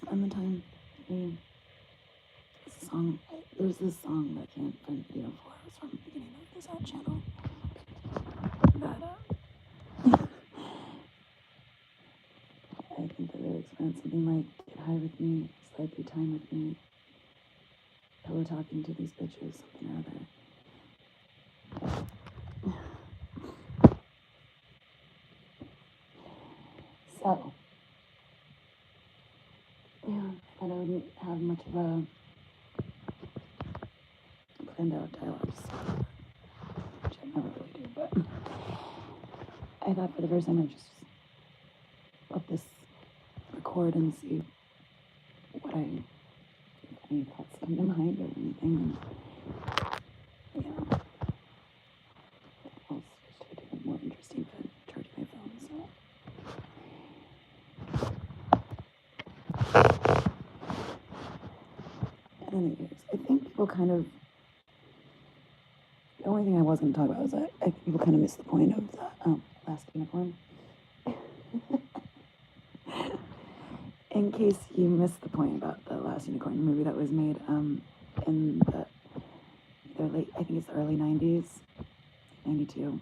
spend the time. I mean, there's this song that I can't find the video for. It was from the beginning of this art channel. That I think the lyrics went something like, "Get high with me, slide through time with me, pillow talking to these bitches," something or other. So, yeah, I thought I wouldn't have much of a planned out dialogue, which I never really do, but I thought for the first time I'd just let this record and see what if any thoughts come to mind or anything. And, yeah, I'll switch to a different, more interesting bed, charge my phone, so. Anyways, I think people kind of, the only thing I was going to talk about is that I think people kind of miss the point of the Last Unicorn. In case you missed the point about the Last Unicorn, the movie that was made in the late, I think it's the early 90s, 92.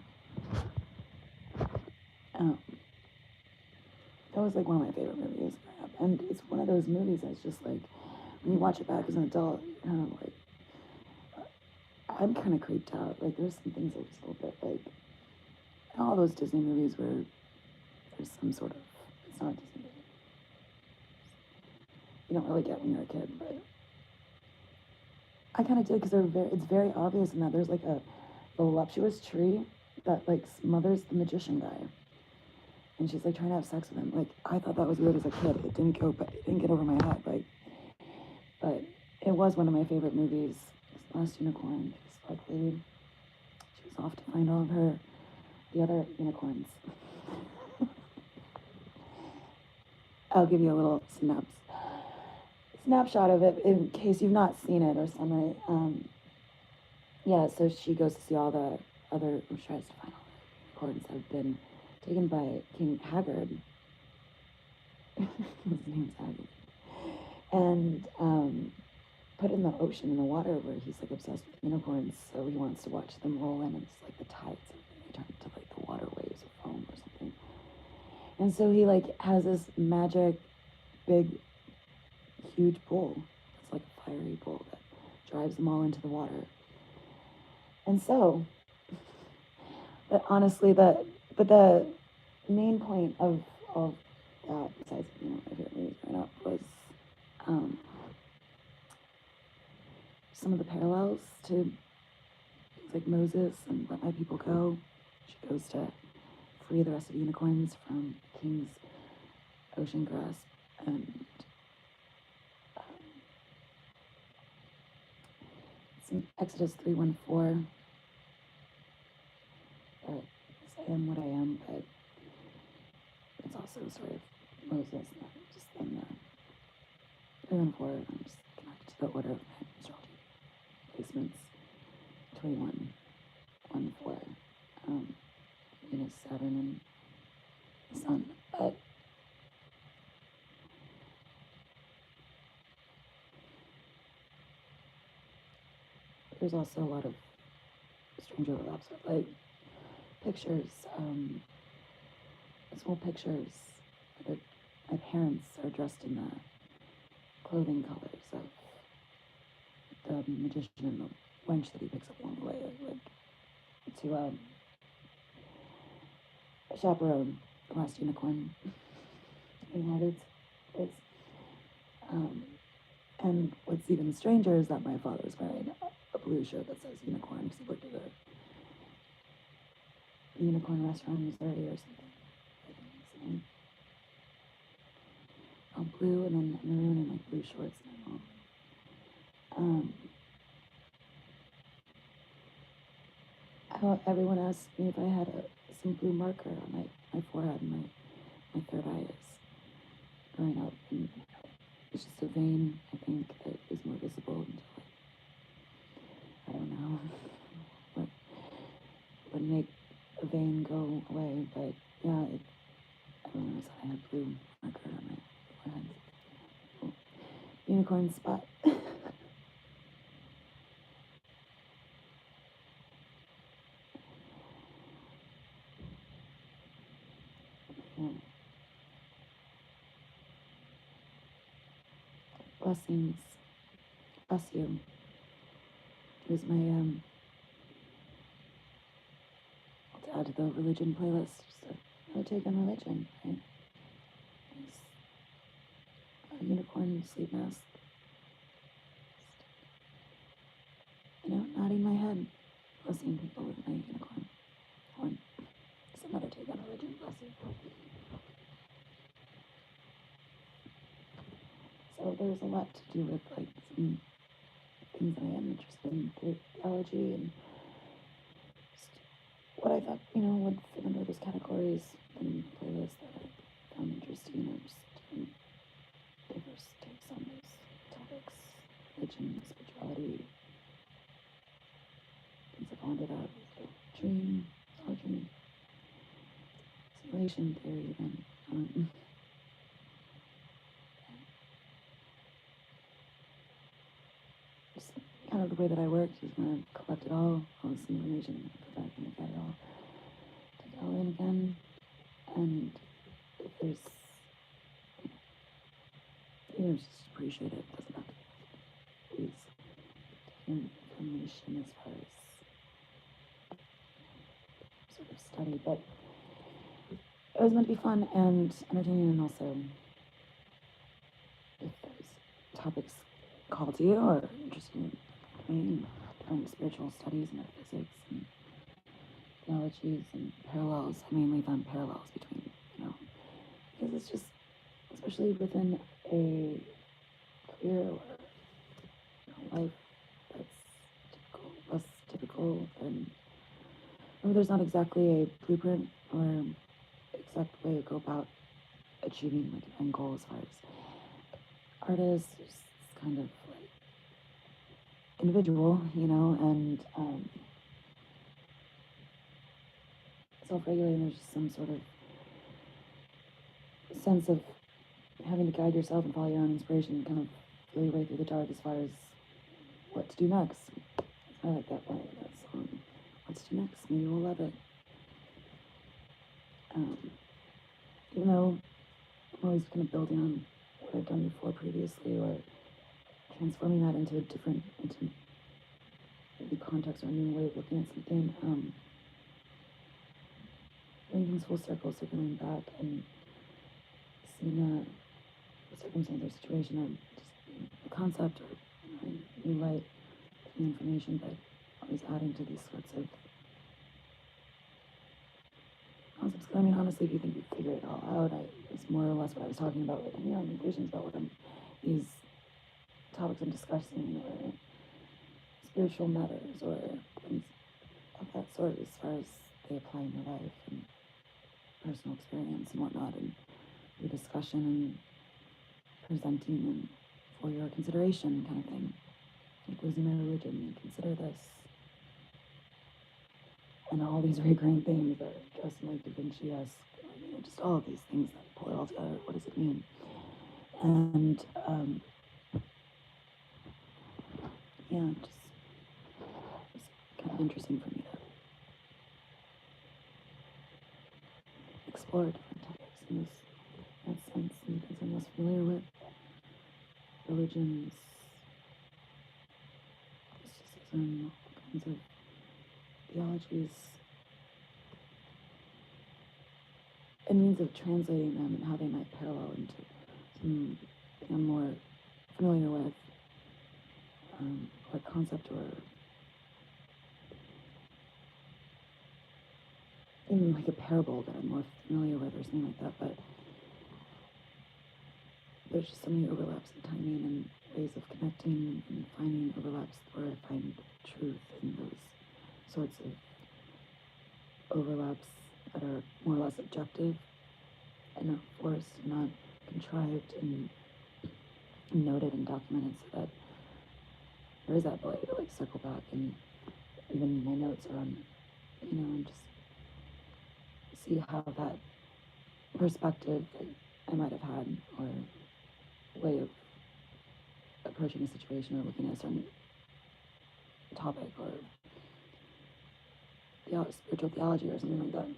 That was like one of my favorite movies growing up. And it's one of those movies that's just like, when you watch it back as an adult, you're kind of like, I'm kind of creeped out. Like, there's some things that are just a little bit like, all those Disney movies where there's some sort of, it's not a Disney movie. You don't really get when you're a kid, but I kind of did because it's very obvious in that there's like a voluptuous tree that like smothers the magician guy, and she's like trying to have sex with him. Like, I thought that was weird as a kid. It didn't get over my head. Like, but it was one of my favorite movies. Last Unicorn. She's like lead. She was off to find all of the other unicorns. I'll give you a little snapshot of it in case you've not seen it or summary. Yeah, so she goes to see all the other, or she tries to find all the unicorns that have been taken by King Haggard. His name's Haggard. And put in the ocean, in the water, where he's like obsessed with unicorns, so he wants to watch them roll in, and it's like the tides, they turn into like the water waves or foam or something. And so he like has this magic, big, huge bull. It's like a fiery bull that drives them all into the water. And so, but honestly, the main point of that, besides my favorite movies growing up, was some of the parallels to things like Moses and Let My People Go. She goes to free the rest of the unicorns from King's ocean grasp, and it's in Exodus 3:14. That I am what I am, but it's also sort of Moses, just in the 3:14. I'm just connected to the order of my astrology placements. 21:14. Venus, Saturn, and the Sun. But there's also a lot of strange overlaps with like pictures, small pictures. My parents are dressed in the clothing colors of the magician and the wench that he picks up along the way, like to chaperone the Last Unicorn. United States. And what's even stranger is that my father's wearing a blue shirt that says unicorn, because he worked at a unicorn restaurant in Missouri or something. Blue and then maroon and like blue shorts and all. How everyone asked me if I had some blue marker on my forehead and my third eye is growing up, and it's just a vein, I think, that is more visible until I don't know what would make a vein go away, but yeah, everyone said I had blue marker on my forehead. unicorn spot. Yeah. Blessings. Bless you. Here's my to add to the religion playlist. Just a take on religion, right? Nice. A unicorn sleep mask. Nodding my head, blessing people with my unicorn horn. Just another take on religion. Bless you. So there's a lot to do with like some things that I am interested in, theology, and just what I thought, would fit under those categories and playlists that I found interesting, or just different diverse takes on those topics, religion, spirituality, things that fall into that, dream, our dream, simulation theory, and just kind of the way that I worked is when I collected all this information and put back and look at it all, take it all in again, and if there's, just appreciate it. Doesn't have to be information as far as sort of study, but it was meant to be fun and entertaining, and also if those topics call to you or interesting in spiritual studies and metaphysics and theologies and parallels. I mainly found parallels between, because it's just, especially within a career or life that's less typical, and there's not exactly a blueprint or exact way to go about achieving like an end goal as far as artists. It's kind of like individual, and self-regulating. There's just some sort of sense of having to guide yourself and follow your own inspiration and kind of feel your way through the dark as far as what to do next. I like that part of that song. What's to do next? Maybe we'll love it. Even though I'm always kind of building on what I've done before previously, or transforming that into maybe context or a new way of looking at something, bringing things full circle, circling back and seeing a circumstance or situation, or just a concept or new light, new information, but always adding to these sorts of concepts. I mean, honestly, if you think you figure it all out, it's more or less what I was talking about, like, visions about what these topics I'm discussing, or spiritual matters, or things of that sort, as far as they apply in your life and personal experience and whatnot, and your discussion and presenting and for your consideration kind of thing. Like losing my religion, consider this. And all these recurring themes that are just like Da Vinci-esque, just all of these things that pull it all together. What does it mean? And yeah, just kind of interesting for me to explore different topics in that sense, and things I'm less familiar with. Religions, mysticism, all kinds of theologies, and means of translating them and how they might parallel into some I'm more familiar with, or concept, or even like a parable that I'm more familiar with, or something like that. But there's just so many overlaps in timing and ways of connecting and finding overlaps where I find truth in those sorts of overlaps that are more or less objective and not forced, not contrived, and noted and documented, so that there is that ability to like circle back, and even my notes are on, and just see how that perspective that I might have had, or way of approaching a situation or looking at a certain topic or spiritual theology or something like that,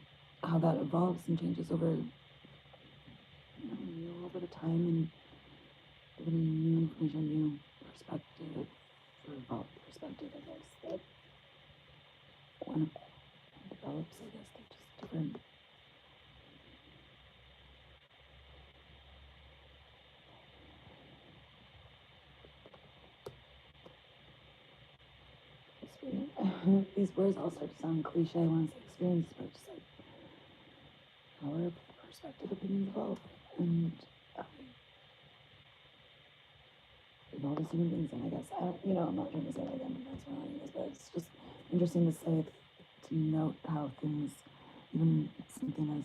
how that evolves and changes over over the time and given new information, new perspective, or evolved perspective, I guess, that when it develops, I guess they're just different. These words all start to sound cliche once experienced, but just like how our perspective, opinions evolve, and evolve as human beings. And I guess I'm not trying to say like that's what it is, but it's just interesting to say to note how things, even something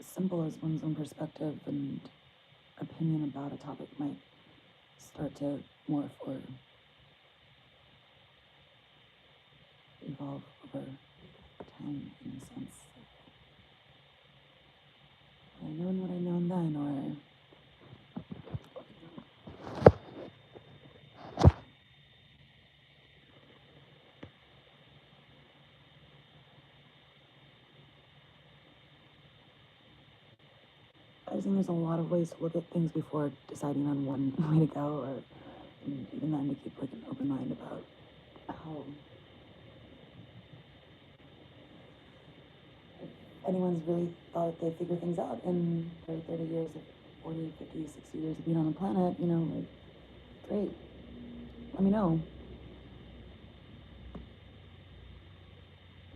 as simple as one's own perspective and opinion about a topic might start to morph or evolve over time in a sense. What I know and what I know then, or I just think there's a lot of ways to look at things before deciding on one way to go, or even then to keep like an open mind about how anyone's really thought they figure things out in their 30 years of 40, 50, 60 years of being on the planet, like, great. Let me know.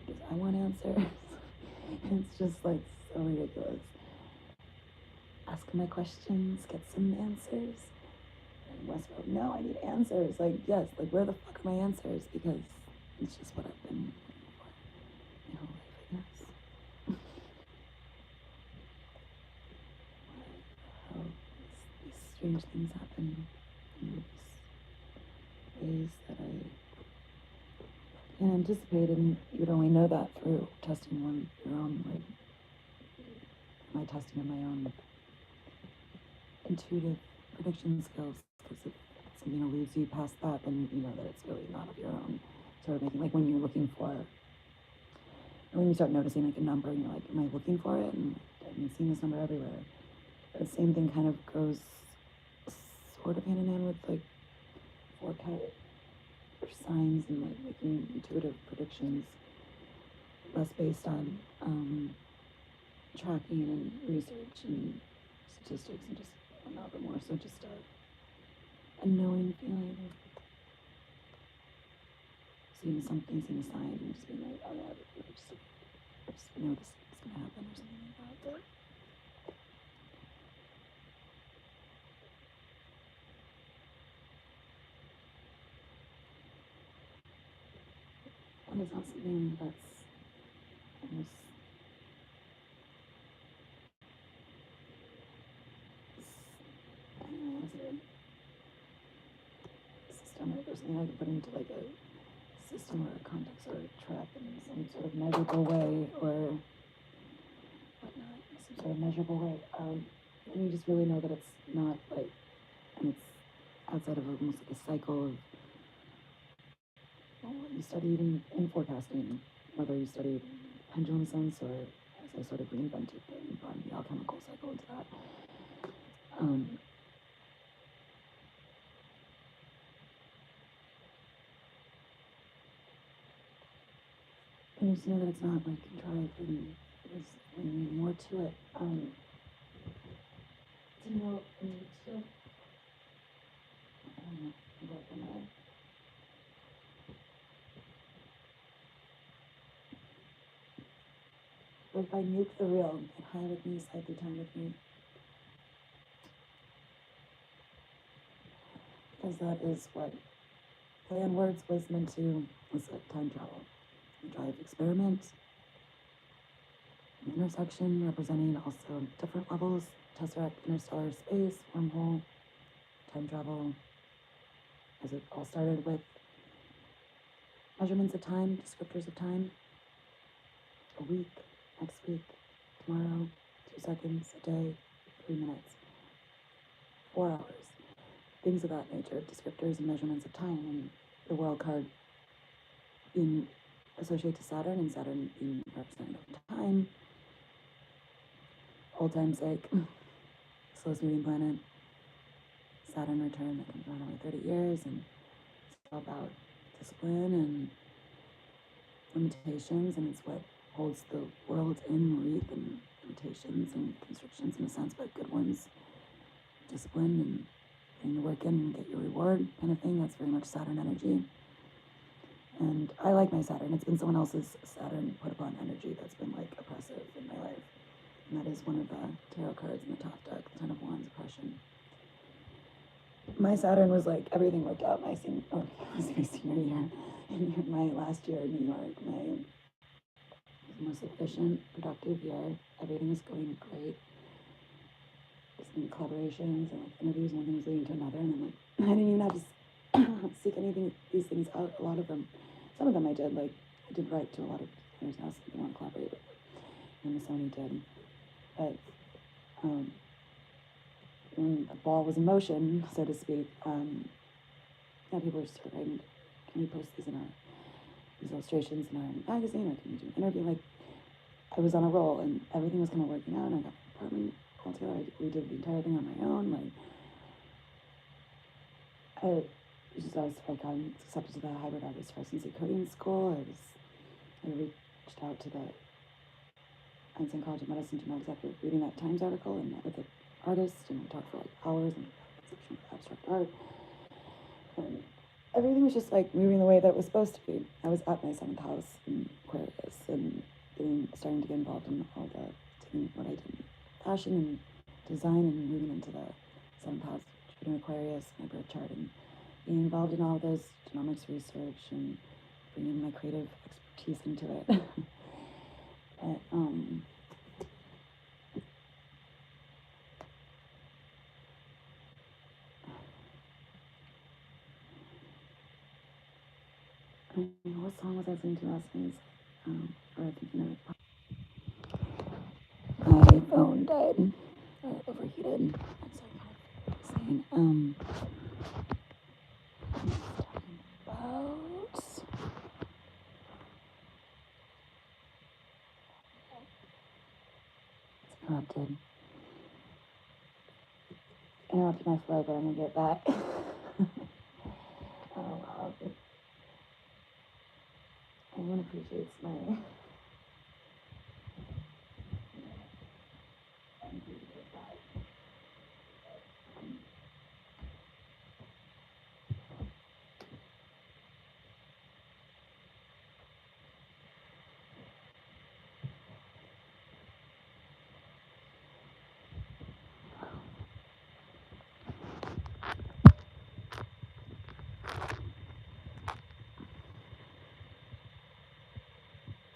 Because I want answers. It's just like so ridiculous. Ask my questions, get some answers. And Westworld, no, I need answers. Like, yes, like where the fuck are my answers? Because it's just what I've been looking for my whole life, I guess. How these strange things happen in these ways that I can't anticipate, and you'd only know that through testing your own, like, my testing of my own intuitive prediction skills, because if something eludes you past that, then you know that it's really not of your own sort of making. Like when you're looking for, or when you start noticing like a number and you're like, am I looking for it? And I've been seeing this number everywhere. The same thing kind of goes sort of hand in hand with like forecast or signs and like making intuitive predictions, less based on tracking and research and statistics and just whatnot, but more so just a knowing feeling of seeing something, seeing a sign, and just being like, oh yeah, I just know this is gonna happen or something like that. But when it's not something that's almost system or something I can put into like a system or a context or a track in some sort of measurable way or whatnot, some sort of measurable way. And you just really know that it's not like, and it's outside of almost like a cycle of what you study even in forecasting, whether you study pendulum sense or as I sort of reinvented and brought the alchemical cycle into that. And you just know that it's not like contrived and there's more to it. To know, I don't know, about the matter. But if I nuke the real, get high with me, slide through time with me. Because that is what play on words was meant to, was like time travel. Drive experiment, an intersection representing also different levels, tesseract, interstellar space, wormhole, time travel, as it all started with measurements of time, descriptors of time, a week, next week, tomorrow, 2 seconds, a day, 3 minutes. 4 hours, things of that nature, descriptors and measurements of time, and the world card being associated to Saturn, and Saturn being representative of time, old time's sake, slowest moving planet, Saturn return that comes around every 30 years, and it's all about discipline and limitations, and it's what holds the world in wreath, and limitations and constrictions in a sense, but good ones, discipline and putting the work in and get your reward kind of thing. That's very much Saturn energy. And I like my Saturn. It's been someone else's Saturn put upon energy that's been like oppressive in my life. And that is one of the tarot cards in the top deck, the Ten of Wands, oppression. My Saturn was like, everything worked out my senior year. In my last year in New York, my most efficient, productive year. Everything was going great. Some collaborations and like interviews, one thing was leading to another, and then like I didn't even have to seek these things out. A lot of them, some of them I did. Like I did write to a lot of designers now, something I want to collaborate with, and the Sony did. But when the ball was in motion, so to speak, yeah, people were just writing, can we post these illustrations in our magazine, or can we do an interview? Like I was on a roll, and everything was kind of working out, and I got an apartment all together. We did the entire thing on my own. Like I got accepted to the hybrid artist residency coding school. I reached out to the Einstein College of Medicine to know exactly reading that Times article, and met with the artist, and we talked for like hours and conception of abstract art. And everything was just like moving the way that it was supposed to be. I was at my 7th house in Aquarius, and starting to get involved in all taking what I did in fashion and design, and moving into the 7th house, Jupiter Aquarius, my birth chart, and being involved in all those genomics research and bringing my creative expertise into it. But, what song was I listening to last night? Or thinking of. My phone died, or overheated. That's so kind of saying. About. It's interrupted my flow, but I'm gonna get back. Oh wow. Everyone appreciates my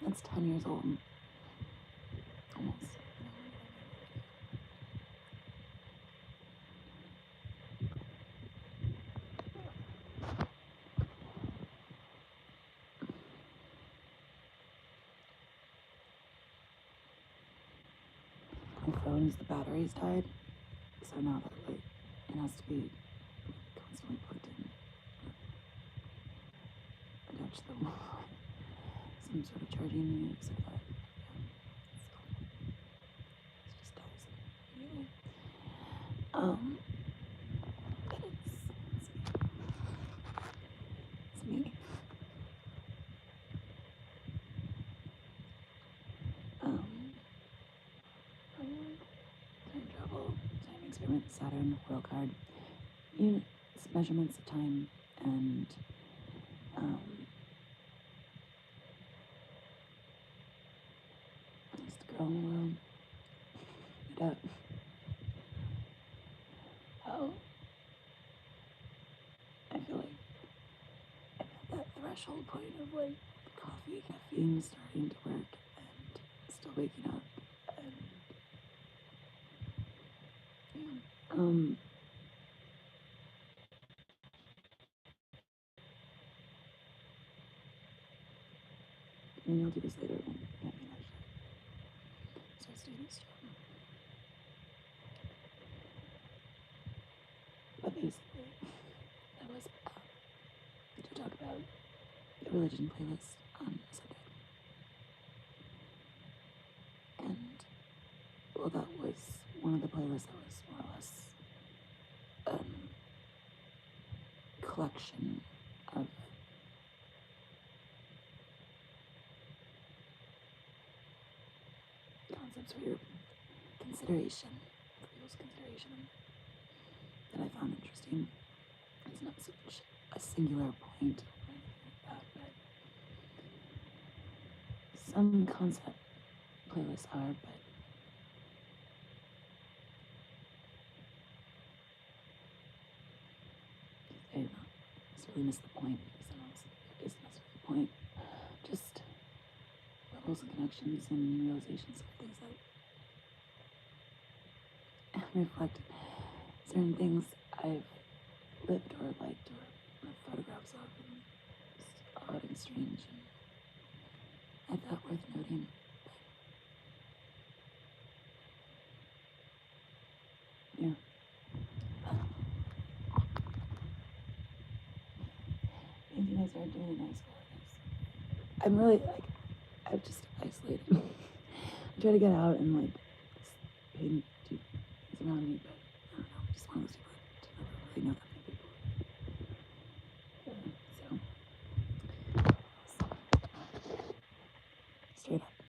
It's 10 years old. Almost. My phone's, the batteries died. So now that like it has to be constantly plugged in. Attached to some sort of charging unit so that it just dies immediately. But it's me. Time travel, time experiment, Saturn, world card, units, measurements of time, and just a girl in the world. Meet up. Oh, I feel like I'm at that threshold point of like coffee, caffeine starting to work, and still waking up, and yeah. Maybe I'll do this later when caffeine actually starts doing its job. But basically, that was to talk about the religion playlist on the subject. And, well, that was one of the playlists that was more or less collection of concepts for your consideration, for people's consideration, that I found interesting. It's not such a singular point or anything like that, but some concept playlists are, but they don't necessarily miss the point, because sometimes it isn't necessarily the point. Just levels and connections and realizations of things that reflect certain things I've lived or liked or photographs of, and just odd and strange, and I thought worth noting. But, yeah. Painting I started doing in high school, I guess. I'm really, like, I've just isolated. I try to get out and, like, paint do things around me, but